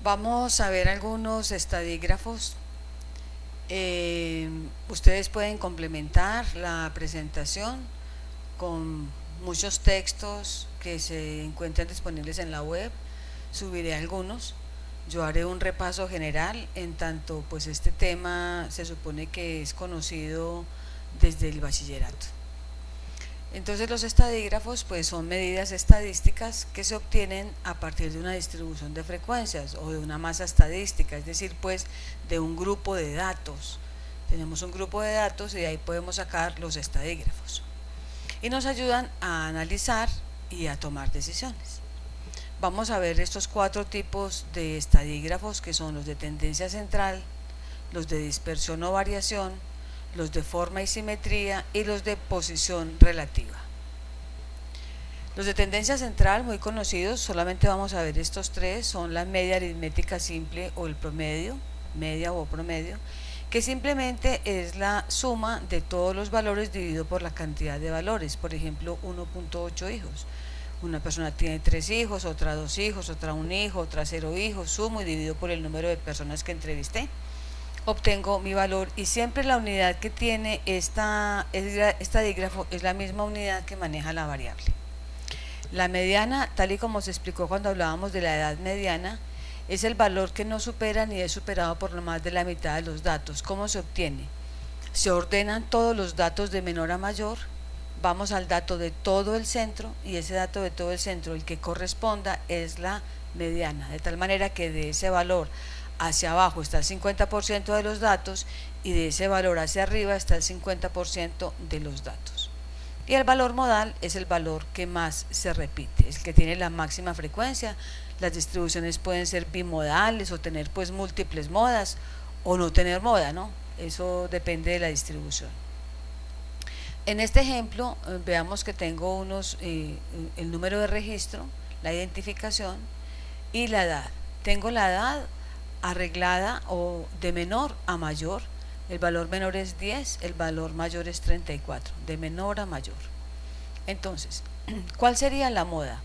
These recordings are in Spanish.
Vamos a ver algunos estadígrafos. Ustedes pueden complementar la presentación con muchos textos que se encuentran disponibles en la web. Subiré algunos. Yo haré un repaso general, en tanto pues este tema se supone que es conocido desde el bachillerato. Entonces los estadígrafos pues son medidas estadísticas que se obtienen a partir de una distribución de frecuencias o de una masa estadística, es decir, pues de un grupo de datos. Tenemos un grupo de datos y de ahí podemos sacar los estadígrafos. Y nos ayudan a analizar y a tomar decisiones. Vamos a ver estos 4 tipos de estadígrafos, que son los de tendencia central, los de dispersión o variación, los de forma y simetría y los de posición relativa. Los de tendencia central, muy conocidos, solamente vamos a ver estos 3, son la media aritmética simple o el promedio, media o promedio, que simplemente es la suma de todos los valores dividido por la cantidad de valores. Por ejemplo, 1.8 hijos. Una persona tiene 3 hijos, otra 2 hijos, otra 1 hijo, otra 0 hijos, sumo y dividido por el número de personas que entrevisté, obtengo mi valor, y siempre la unidad que tiene este dígrafo es la misma unidad que maneja la variable. La mediana, tal y como se explicó cuando hablábamos de la edad mediana, es el valor que no supera ni es superado por más de la mitad de los datos. ¿Cómo se obtiene? Se ordenan todos los datos de menor a mayor, vamos al dato de todo el centro, y ese dato de todo el centro, el que corresponda, es la mediana, de tal manera que de ese valor hacia abajo está el 50% de los datos y de ese valor hacia arriba está el 50% de los datos. Y el valor modal es el valor que más se repite, es el que tiene la máxima frecuencia. Las distribuciones pueden ser bimodales o tener pues múltiples modas o no tener moda, ¿no? Eso depende de la distribución. En este ejemplo veamos que tengo el número de registro, la identificación y la edad. Tengo la edad arreglada o de menor a mayor. El valor menor es 10, el valor mayor es 34, de menor a mayor. Entonces, ¿cuál sería la moda?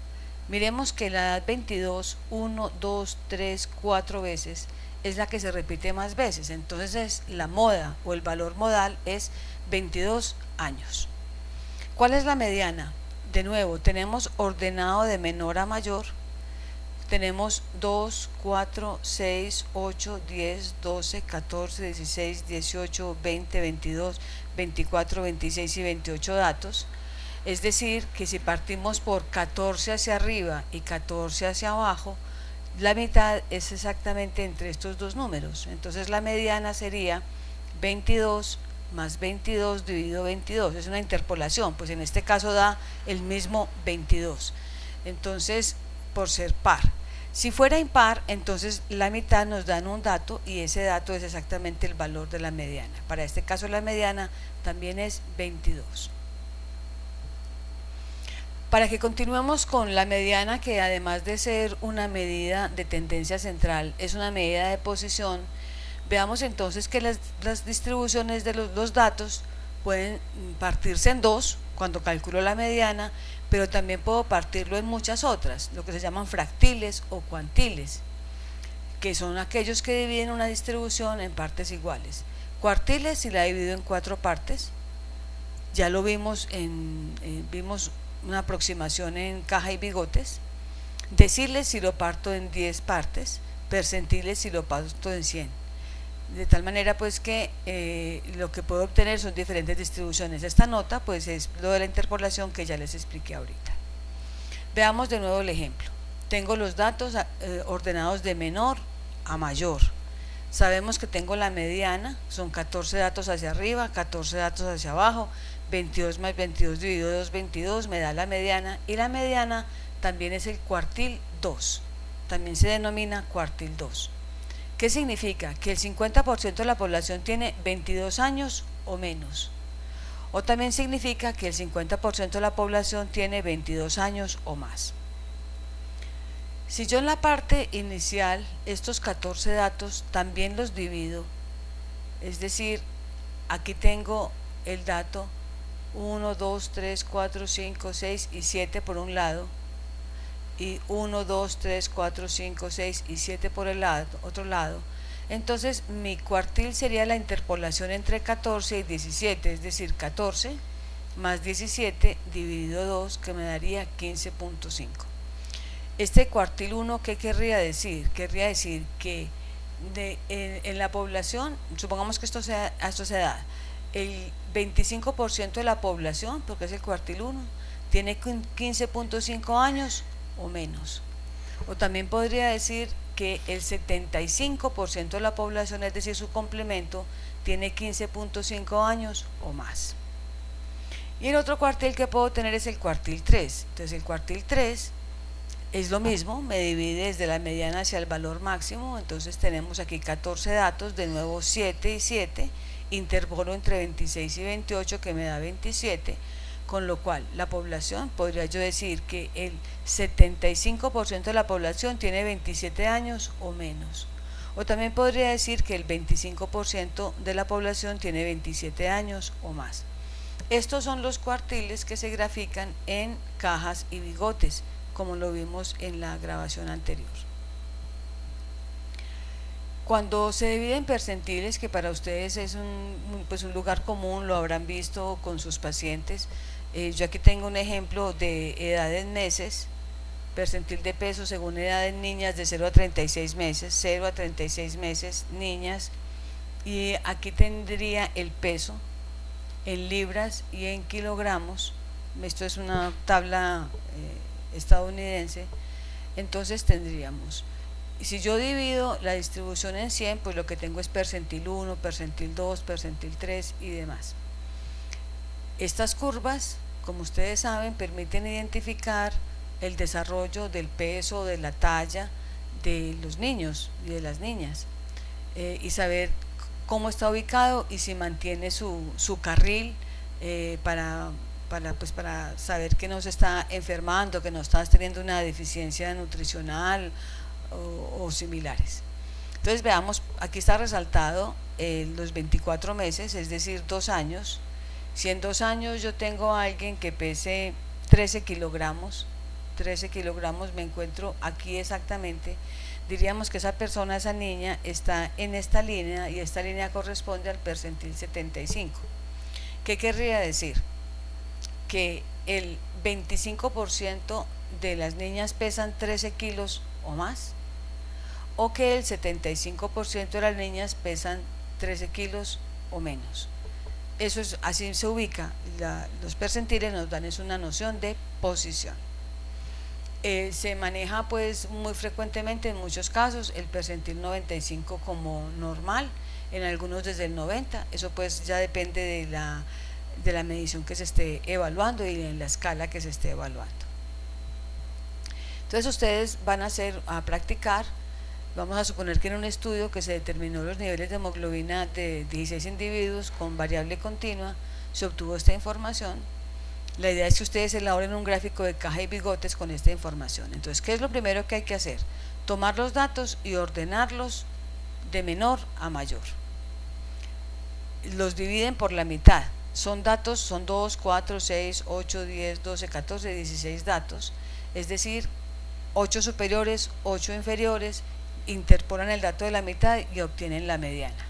Miremos que la edad 22, 1, 2, 3, 4 veces es la que se repite más veces. Entonces la moda o el valor modal es 22 años. ¿Cuál es la mediana? De nuevo, tenemos ordenado de menor a mayor. Tenemos 2, 4, 6, 8, 10, 12, 14, 16, 18, 20, 22, 24, 26 y 28 datos. Es decir, que si partimos por 14 hacia arriba y 14 hacia abajo, la mitad es exactamente entre estos dos números. Entonces la mediana sería 22 más 22 dividido 22. Es una interpolación, pues en este caso da el mismo 22. Entonces, por ser par. Si fuera impar, entonces la mitad nos dan un dato y ese dato es exactamente el valor de la mediana. Para este caso la mediana también es 22. Para que continuemos con la mediana, que además de ser una medida de tendencia central, es una medida de posición, veamos entonces que las distribuciones de los datos pueden partirse en dos cuando calculo la mediana, pero también puedo partirlo en muchas otras, lo que se llaman fractiles o cuantiles, que son aquellos que dividen una distribución en partes iguales. Cuartiles, si la divido en 4 partes, ya lo vimos vimos una aproximación en caja y bigotes. Deciles, si lo parto en 10 partes. Percentiles, si lo parto en 100. De tal manera pues que lo que puedo obtener son diferentes distribuciones. Esta nota pues es lo de la interpolación que ya les expliqué ahorita. Veamos de nuevo el ejemplo. Tengo los datos ordenados de menor a mayor. Sabemos que tengo la mediana, son 14 datos hacia arriba, 14 datos hacia abajo, 22 más 22 dividido 2, 22, me da la mediana, y la mediana también es el cuartil 2, también se denomina cuartil 2. ¿Qué significa? Que el 50% de la población tiene 22 años o menos. O también significa que el 50% de la población tiene 22 años o más. Si yo en la parte inicial estos 14 datos también los divido, es decir, aquí tengo el dato 1, 2, 3, 4, 5, 6 y 7 por un lado, y 1, 2, 3, 4, 5, 6 y 7 por el otro lado, entonces mi cuartil sería la interpolación entre 14 y 17, es decir, 14 más 17 dividido 2, que me daría 15.5. Este cuartil 1, ¿qué querría decir? Querría decir que en la población, supongamos que esto se da, el 25% de la población, porque es el cuartil 1, tiene 15.5 años o menos. O también podría decir que el 75% de la población, es decir, su complemento, tiene 15.5 años o más. Y el otro cuartil que puedo tener es el cuartil 3. Entonces el cuartil 3 es lo mismo, me divide desde la mediana hacia el valor máximo. Entonces tenemos aquí 14 datos, de nuevo 7 y 7, interpolo entre 26 y 28, que me da 27, con lo cual la población, podría yo decir que el 75% de la población tiene 27 años o menos. O también podría decir que el 25% de la población tiene 27 años o más. Estos son los cuartiles que se grafican en cajas y bigotes, como lo vimos en la grabación anterior. Cuando se divide en percentiles, que para ustedes es un lugar común, lo habrán visto con sus pacientes. Yo aquí tengo un ejemplo de edad en meses, percentil de peso según edad en niñas de 0 a 36 meses, 0 a 36 meses niñas, y aquí tendría el peso en libras y en kilogramos. Esto es una tabla estadounidense. Entonces tendríamos, si yo divido la distribución en 100, pues lo que tengo es percentil 1, percentil 2, percentil 3 y demás. Estas curvas, como ustedes saben, permiten identificar el desarrollo del peso, de la talla de los niños y de las niñas, y saber cómo está ubicado y si mantiene su carril, para saber que no se está enfermando, que no está teniendo una deficiencia nutricional o similares. Entonces veamos, aquí está resaltado los 24 meses, es decir, 2 años. Si en 2 años yo tengo a alguien que pese 13 kilogramos, me encuentro aquí exactamente, diríamos que esa persona, esa niña, está en esta línea, y esta línea corresponde al percentil 75. ¿Qué querría decir? Que el 25% de las niñas pesan 13 kilos o más, o que el 75% de las niñas pesan 13 kilos o menos. Eso es, así se ubica. Los percentiles nos dan es una noción de posición. Se maneja pues muy frecuentemente, en muchos casos, el percentil 95 como normal, en algunos desde el 90. Eso pues ya depende de la medición que se esté evaluando y en la escala que se esté evaluando. Entonces ustedes van a practicar. Vamos a suponer que en un estudio que se determinó los niveles de hemoglobina de 16 individuos con variable continua, se obtuvo esta información. La idea es que ustedes elaboren un gráfico de caja y bigotes con esta información. Entonces, ¿qué es lo primero que hay que hacer? Tomar los datos y ordenarlos de menor a mayor. Los dividen por la mitad. Son datos, son 2, 4, 6, 8, 10, 12, 14, 16 datos. Es decir, 8 superiores, 8 inferiores, interpolan el dato de la mitad y obtienen la mediana.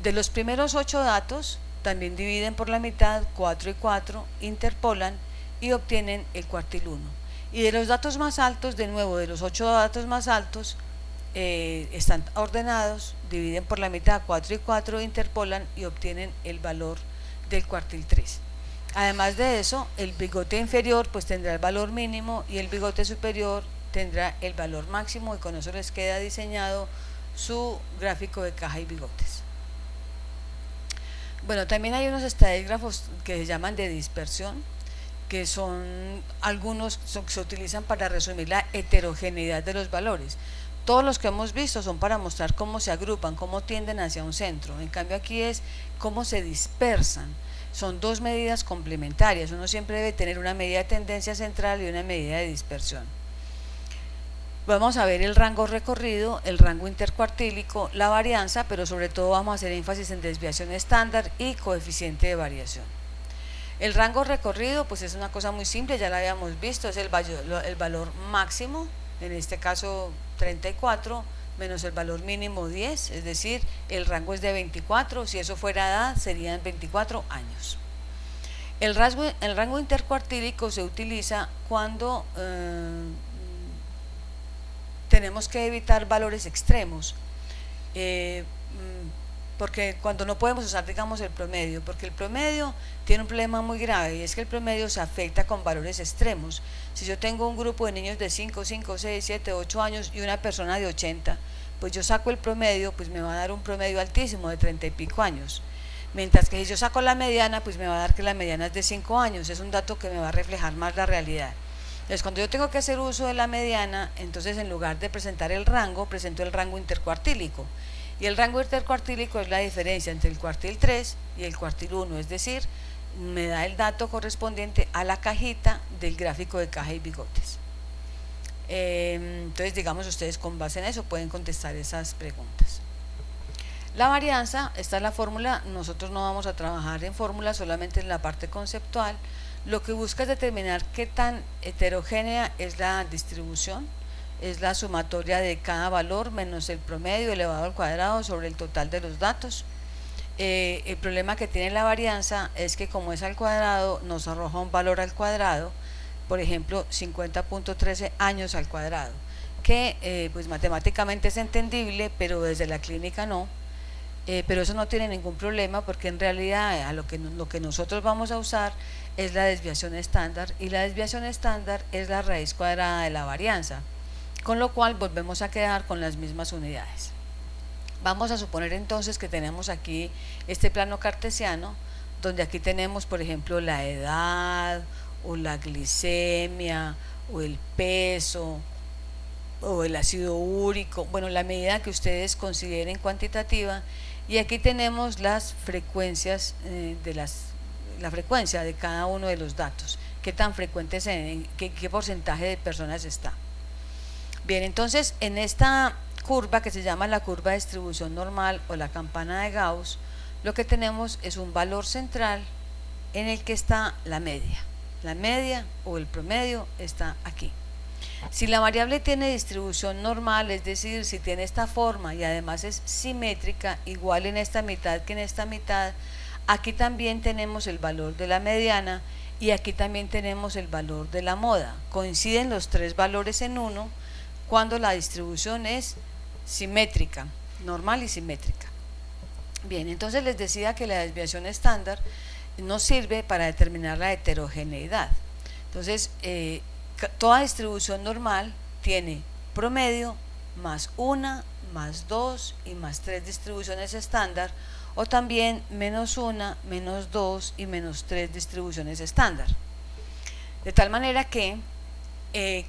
De los primeros 8 datos, también dividen por la mitad, 4 y 4, interpolan y obtienen el cuartil 1. Y de los datos más altos, de nuevo, de los 8 datos más altos, están ordenados, dividen por la mitad, 4 y 4, interpolan y obtienen el valor del cuartil 3. Además de eso, el bigote inferior pues tendrá el valor mínimo y el bigote superior tendrá el valor máximo, y con eso les queda diseñado su gráfico de caja y bigotes. Bueno, también hay unos estadígrafos que se llaman de dispersión, que son algunos que se utilizan para resumir la heterogeneidad de los valores. Todos los que hemos visto son para mostrar cómo se agrupan, cómo tienden hacia un centro. En cambio aquí es cómo se dispersan. Son dos medidas complementarias. Uno siempre debe tener una medida de tendencia central y una medida de dispersión. Vamos a ver el rango recorrido, el rango intercuartílico, la varianza, pero sobre todo vamos a hacer énfasis en desviación estándar y coeficiente de variación. El rango recorrido pues es una cosa muy simple, ya la habíamos visto, es el valor máximo, en este caso 34, menos el valor mínimo 10, es decir, el rango es de 24, si eso fuera edad serían 24 años. El rango intercuartílico se utiliza cuando tenemos que evitar valores extremos, porque cuando no podemos usar, digamos, el promedio, porque el promedio tiene un problema muy grave, y es que el promedio se afecta con valores extremos. Si yo tengo un grupo de niños de 5, 6, 7, 8 años y una persona de 80, pues yo saco el promedio, pues me va a dar un promedio altísimo de 30 y pico años. Mientras que si yo saco la mediana, pues me va a dar que la mediana es de 5 años, es un dato que me va a reflejar más la realidad. Entonces, cuando yo tengo que hacer uso de la mediana, entonces en lugar de presentar el rango, presento el rango intercuartílico. Y el rango intercuartílico es la diferencia entre el cuartil 3 y el cuartil 1, es decir, me da el dato correspondiente a la cajita del gráfico de caja y bigotes. Entonces, digamos, ustedes con base en eso pueden contestar esas preguntas. La varianza, esta es la fórmula, nosotros no vamos a trabajar en fórmula, solamente en la parte conceptual. Lo que busca es determinar qué tan heterogénea es la distribución, es la sumatoria de cada valor menos el promedio elevado al cuadrado sobre el total de los datos. El problema que tiene la varianza es que como es al cuadrado, nos arroja un valor al cuadrado, por ejemplo 50.13 años al cuadrado, que pues matemáticamente es entendible, pero desde la clínica no. Pero eso no tiene ningún problema, porque en realidad lo que nosotros vamos a usar es la desviación estándar, y la desviación estándar es la raíz cuadrada de la varianza, con lo cual volvemos a quedar con las mismas unidades. Vamos a suponer entonces que tenemos aquí este plano cartesiano, donde aquí tenemos, por ejemplo, la edad, o la glicemia, o el peso, o el ácido úrico, bueno, la medida que ustedes consideren cuantitativa, y aquí tenemos las frecuencias la frecuencia de cada uno de los datos, qué tan frecuentes, qué porcentaje de personas está. Bien, entonces en esta curva que se llama la curva de distribución normal o la campana de Gauss, lo que tenemos es un valor central en el que está la media o el promedio está aquí. Si la variable tiene distribución normal, es decir, si tiene esta forma y además es simétrica, igual en esta mitad que en esta mitad, aquí también tenemos el valor de la mediana y aquí también tenemos el valor de la moda. Coinciden los tres valores en uno cuando la distribución es simétrica, normal y simétrica. Bien, entonces les decía que la desviación estándar nos sirve para determinar la heterogeneidad. Entonces, toda distribución normal tiene promedio más 1, más 2 y más 3 distribuciones estándar, o también menos 1, menos 2 y menos 3 distribuciones estándar. De tal manera que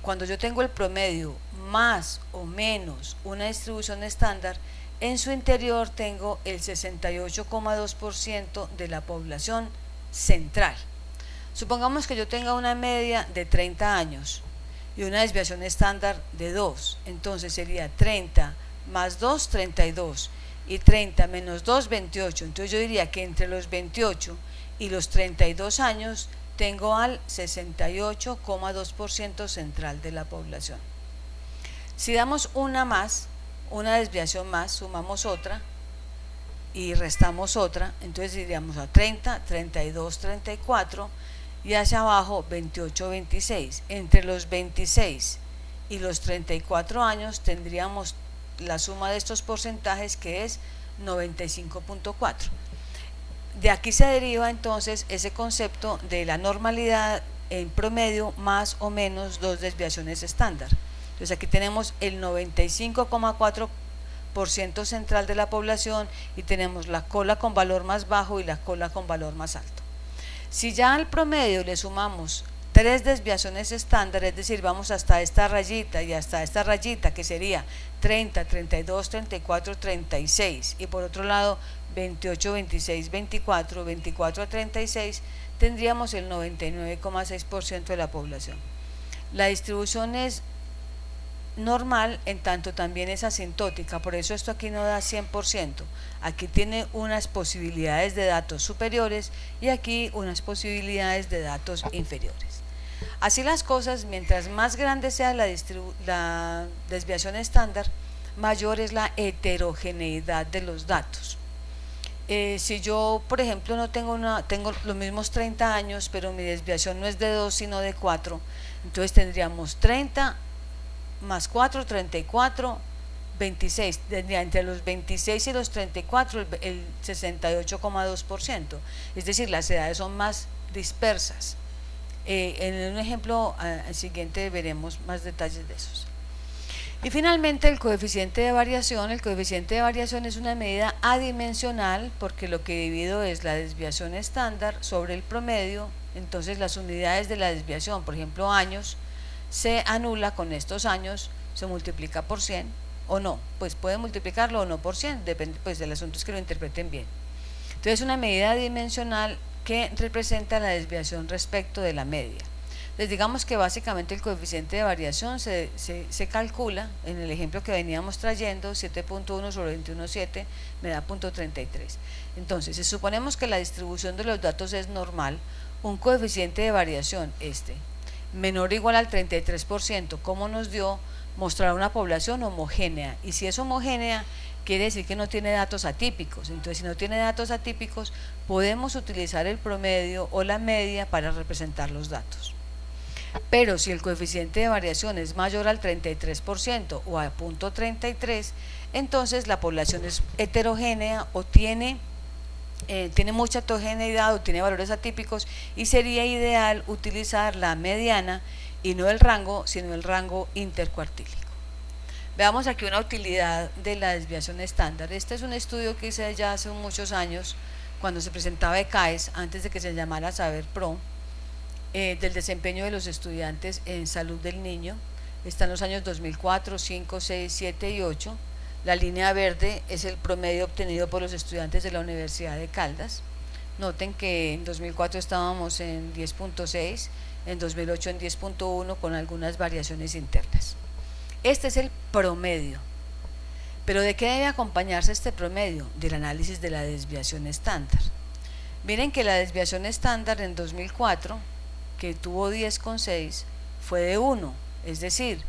cuando yo tengo el promedio más o menos una distribución estándar, en su interior tengo el 68,2% de la población central. Supongamos que yo tenga una media de 30 años y una desviación estándar de 2, entonces sería 30 más 2, 32, y 30 menos 2, 28. Entonces yo diría que entre los 28 y los 32 años tengo al 68,2% central de la población. Si damos una desviación más, sumamos otra y restamos otra, entonces iríamos a 30, 32, 34 y hacia abajo 28, 26. Entre los 26 y los 34 años tendríamos la suma de estos porcentajes, que es 95.4. De aquí se deriva entonces ese concepto de la normalidad en promedio más o menos 2 desviaciones estándar. Entonces aquí tenemos el 95,4% central de la población y tenemos la cola con valor más bajo y la cola con valor más alto. Si ya al promedio le sumamos 3 desviaciones estándar, es decir, vamos hasta esta rayita y hasta esta rayita, que sería 30, 32, 34, 36, y por otro lado 28, 26, 24, 24 a 36, tendríamos el 99,6% de la población. La distribución es normal, en tanto también es asintótica, por eso esto aquí no da 100%, aquí tiene unas posibilidades de datos superiores y aquí unas posibilidades de datos inferiores. Así las cosas, mientras más grande sea la desviación estándar, mayor es la heterogeneidad de los datos. Si yo, por ejemplo, no tengo tengo los mismos 30 años, pero mi desviación no es de 2 sino de 4, entonces tendríamos 30 más 4, 34, 26, entre los 26 y los 34 el 68,2%, es decir, las edades son más dispersas. En un ejemplo siguiente veremos más detalles de esos. Y finalmente el coeficiente de variación. El coeficiente de variación es una medida adimensional porque lo que divido es la desviación estándar sobre el promedio. Entonces las unidades de la desviación, por ejemplo años, se anula con estos años, se multiplica por 100 o no, pues puede multiplicarlo o no por 100, depende, pues del asunto es que lo interpreten bien. Entonces es una medida adimensional que representa la desviación respecto de la media. Les digamos que básicamente el coeficiente de variación se calcula, en el ejemplo que veníamos trayendo, 7.1 sobre 21.7 me da 0.33. Entonces, si suponemos que la distribución de los datos es normal, un coeficiente de variación menor o igual al 33%, como nos dio, mostrar una población homogénea, y si es homogénea, quiere decir que no tiene datos atípicos. Entonces, si no tiene datos atípicos, podemos utilizar el promedio o la media para representar los datos. Pero si el coeficiente de variación es mayor al 33% o a 0.33, entonces la población es heterogénea o tiene mucha heterogeneidad o tiene valores atípicos, y sería ideal utilizar la mediana y no el rango, sino el rango intercuartílico. Veamos aquí una utilidad de la desviación estándar. Este es un estudio que hice ya hace muchos años, cuando se presentaba ECAES, antes de que se llamara Saber Pro, del desempeño de los estudiantes en salud del niño. Está en los años 2004, 5, 6, 7 y 8. La línea verde es el promedio obtenido por los estudiantes de la Universidad de Caldas. Noten que en 2004 estábamos en 10.6, en 2008 en 10.1, con algunas variaciones internas. Este es el promedio. ¿Pero de qué debe acompañarse este promedio? Del análisis de la desviación estándar. Miren que la desviación estándar en 2004, que tuvo 10,6, fue de 1, es decir,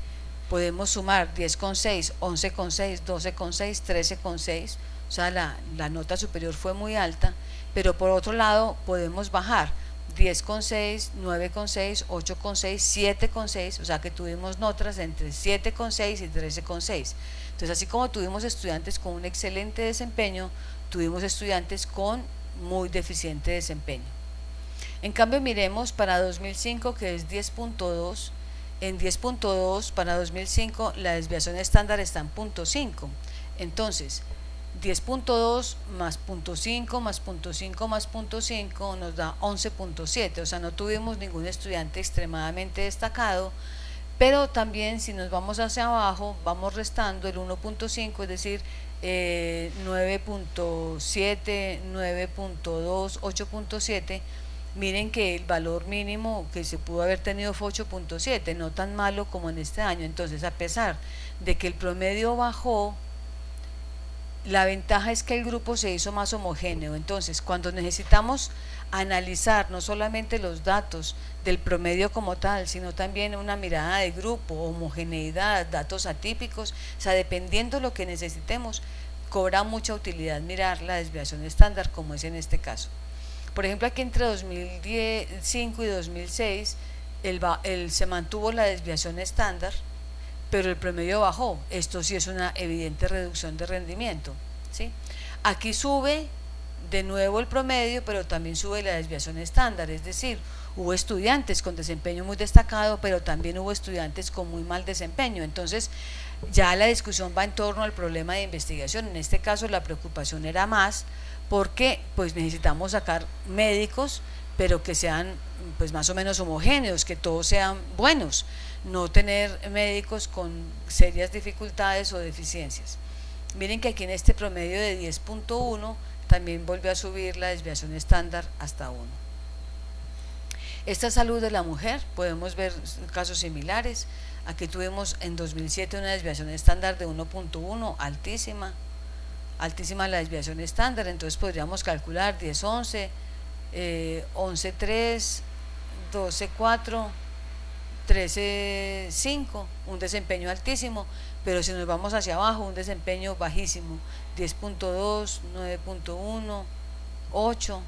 podemos sumar 10,6, 11,6, 12,6, 13,6, o sea, la nota superior fue muy alta, pero por otro lado podemos bajar 10,6, 9,6, 8,6, 7,6, o sea que tuvimos notas entre 7,6 y 13,6. Entonces, así como tuvimos estudiantes con un excelente desempeño, tuvimos estudiantes con muy deficiente desempeño. En cambio, miremos para 2005, que es 10.2, en 10.2 para 2005 la desviación estándar está en 0.5, entonces 10.2 más 0.5 más 0.5 más 0.5 nos da 11.7, o sea, no tuvimos ningún estudiante extremadamente destacado, pero también si nos vamos hacia abajo, vamos restando el 1.5, es decir, 9.7, 9.2, 8.7, miren que el valor mínimo que se pudo haber tenido fue 8.7, no tan malo como en este año. Entonces, a pesar de que el promedio bajó, la ventaja es que el grupo se hizo más homogéneo. Entonces, cuando necesitamos analizar no solamente los datos del promedio como tal, sino también una mirada de grupo, homogeneidad, datos atípicos, o sea, dependiendo de lo que necesitemos, cobra mucha utilidad mirar la desviación estándar, como es en este caso. Por ejemplo, aquí entre 2005 y 2006 se mantuvo la desviación estándar, pero el promedio bajó. Esto sí es una evidente reducción de rendimiento, ¿sí? Aquí sube de nuevo el promedio, pero también sube la desviación estándar, es decir, hubo estudiantes con desempeño muy destacado, pero también hubo estudiantes con muy mal desempeño. Entonces, ya la discusión va en torno al problema de investigación. En este caso, la preocupación era más porque pues necesitamos sacar médicos, pero que sean pues más o menos homogéneos, que todos sean buenos, no tener médicos con serias dificultades o deficiencias. Miren que aquí en este promedio de 10.1 también volvió a subir la desviación estándar hasta 1. Esta salud de la mujer, podemos ver casos similares. Aquí tuvimos en 2007 una desviación estándar de 1.1, altísima la desviación estándar. Entonces podríamos calcular 10-11, 11-3, 12-4, 13-5, un desempeño altísimo, pero si nos vamos hacia abajo, un desempeño bajísimo, 10.2, 9.1, 8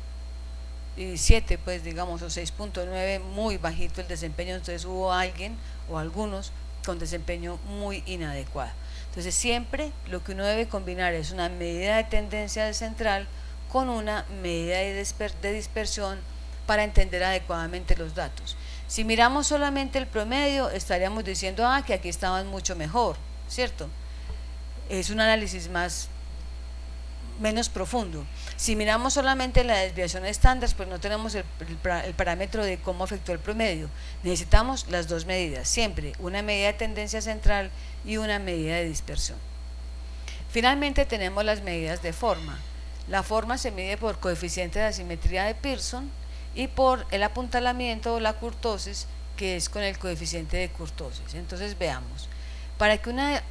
y 7, pues digamos, o 6.9, muy bajito el desempeño. Entonces hubo alguien o algunos con desempeño muy inadecuado. Entonces siempre lo que uno debe combinar es una medida de tendencia central con una medida de dispersión para entender adecuadamente los datos. Si miramos solamente el promedio, estaríamos diciendo que aquí estaban mucho mejor, ¿cierto? Es un análisis menos profundo. Si miramos solamente la desviación estándar, pues no tenemos el parámetro de cómo afectó el promedio. Necesitamos las dos medidas, siempre una medida de tendencia central y una medida de dispersión. Finalmente tenemos las medidas de forma. La forma se mide por coeficiente de asimetría de Pearson y por el apuntalamiento o la kurtosis, que es con el coeficiente de kurtosis. Entonces veamos, para que una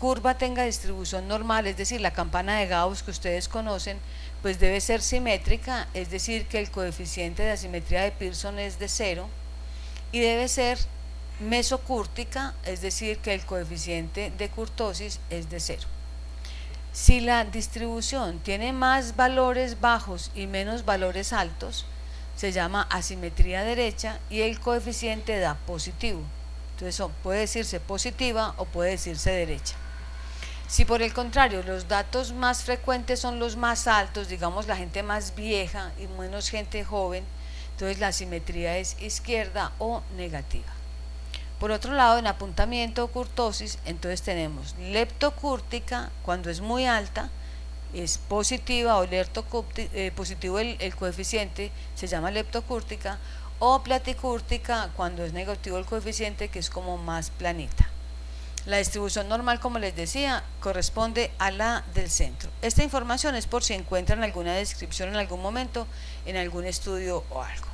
curva tenga distribución normal, es decir, la campana de Gauss que ustedes conocen, pues debe ser simétrica, es decir, que el coeficiente de asimetría de Pearson es de 0, y debe ser mesocúrtica, es decir, que el coeficiente de kurtosis es de 0. Si la distribución tiene más valores bajos y menos valores altos, se llama asimetría derecha y el coeficiente da positivo. Entonces puede decirse positiva o puede decirse derecha. Si por el contrario los datos más frecuentes son los más altos, digamos la gente más vieja y menos gente joven, entonces la asimetría es izquierda o negativa. Por otro lado, en apuntamiento o kurtosis, entonces tenemos leptocúrtica, cuando es muy alta, es positiva, o positivo el coeficiente, se llama leptocúrtica, o platicúrtica, cuando es negativo el coeficiente, que es como más planita. La distribución normal, como les decía, corresponde a la del centro. Esta información es por si encuentran alguna descripción en algún momento, en algún estudio o algo.